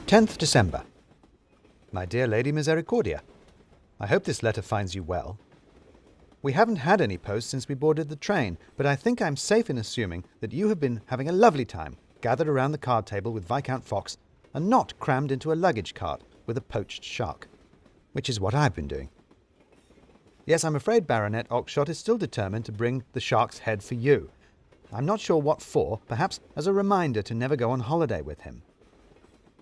10th December. My dear Lady Misericordia, I hope this letter finds you well. We haven't had any post since we boarded the train, but I think I'm safe in assuming that you have been having a lovely time, gathered around the card table with Viscount Fox, and not crammed into a luggage cart with a poached shark, which is what I've been doing. Yes, I'm afraid Baronet Oxshott is still determined to bring the shark's head for you. I'm not sure what for, perhaps as a reminder to never go on holiday with him.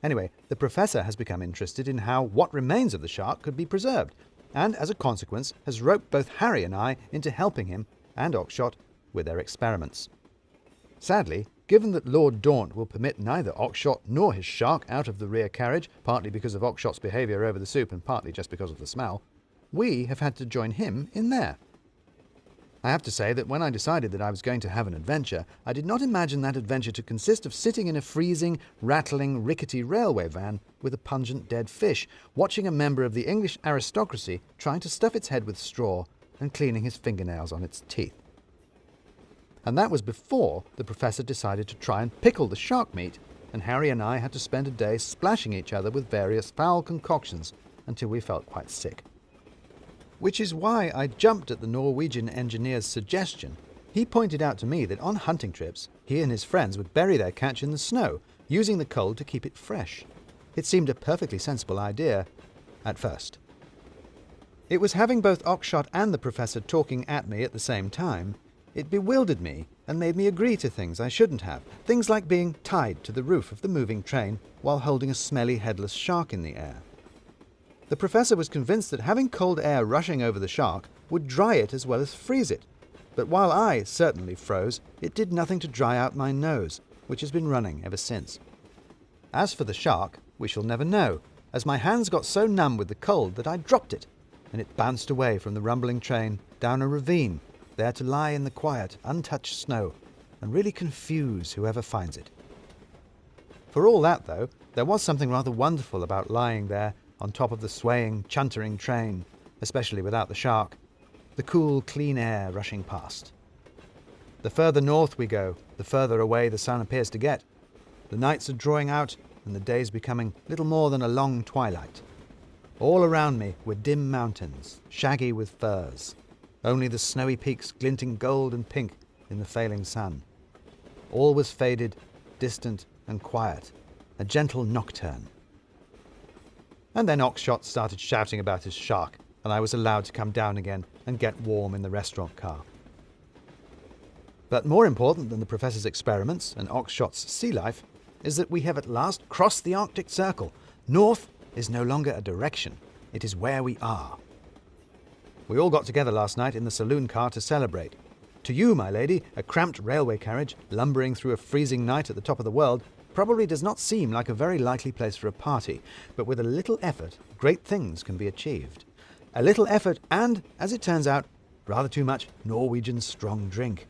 Anyway, the Professor has become interested in how what remains of the shark could be preserved, and as a consequence has roped both Harry and I into helping him and Oxshott with their experiments. Sadly, given that Lord Daunt will permit neither Oxshott nor his shark out of the rear carriage, partly because of Oxshott's behaviour over the soup and partly just because of the smell, we have had to join him in there. I have to say that when I decided that I was going to have an adventure, I did not imagine that adventure to consist of sitting in a freezing, rattling, rickety railway van with a pungent dead fish, watching a member of the English aristocracy trying to stuff its head with straw and cleaning his fingernails on its teeth. And that was before the Professor decided to try and pickle the shark meat, and Harry and I had to spend a day splashing each other with various foul concoctions until we felt quite sick. Which is why I jumped at the Norwegian engineer's suggestion. He pointed out to me that on hunting trips, he and his friends would bury their catch in the snow, using the cold to keep it fresh. It seemed a perfectly sensible idea, at first. It was having both Oxshott and the Professor talking at me at the same time. It bewildered me and made me agree to things I shouldn't have, things like being tied to the roof of the moving train while holding a smelly headless shark in the air. The Professor was convinced that having cold air rushing over the shark would dry it as well as freeze it, but while I certainly froze, it did nothing to dry out my nose, which has been running ever since. As for the shark, we shall never know, as my hands got so numb with the cold that I dropped it, and it bounced away from the rumbling train down a ravine, there to lie in the quiet, untouched snow, and really confuse whoever finds it. For all that, though, there was something rather wonderful about lying there on top of the swaying, chuntering train, especially without the shark, the cool, clean air rushing past. The further north we go, the further away the sun appears to get. The nights are drawing out, and the days becoming little more than a long twilight. All around me were dim mountains, shaggy with firs, only the snowy peaks glinting gold and pink in the failing sun. All was faded, distant, and quiet, a gentle nocturne. And then Oxshott started shouting about his shark, and I was allowed to come down again and get warm in the restaurant car. But more important than the Professor's experiments and Oxshott's sea life is that we have at last crossed the Arctic Circle. North is no longer a direction, it is where we are. We all got together last night in the saloon car to celebrate. To you, my lady, a cramped railway carriage lumbering through a freezing night at the top of the world probably does not seem like a very likely place for a party, but with a little effort, great things can be achieved. A little effort and, as it turns out, rather too much Norwegian strong drink.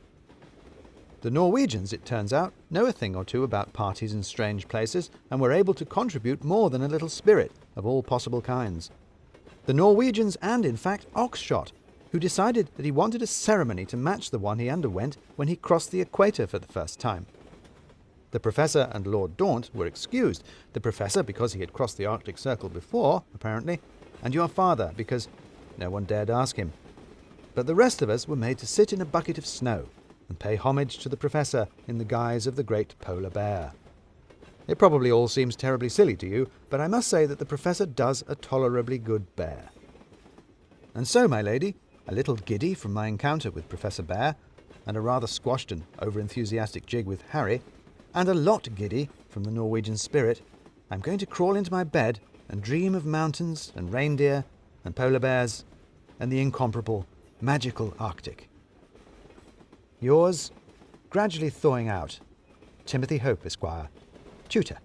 The Norwegians, it turns out, know a thing or two about parties in strange places and were able to contribute more than a little spirit of all possible kinds. The Norwegians and, in fact, Oxshott, who decided that he wanted a ceremony to match the one he underwent when he crossed the equator for the first time. The Professor and Lord Daunt were excused, the Professor because he had crossed the Arctic Circle before, apparently, and your father because no one dared ask him. But the rest of us were made to sit in a bucket of snow and pay homage to the Professor in the guise of the great polar bear. It probably all seems terribly silly to you, but I must say that the Professor does a tolerably good bear. And so, my lady, a little giddy from my encounter with Professor Bear, and a rather squashed and over-enthusiastic jig with Harry, and a lot giddy from the Norwegian spirit, I'm going to crawl into my bed and dream of mountains and reindeer and polar bears and the incomparable, magical Arctic. Yours, gradually thawing out, Timothy Hope, Esquire, Tutor.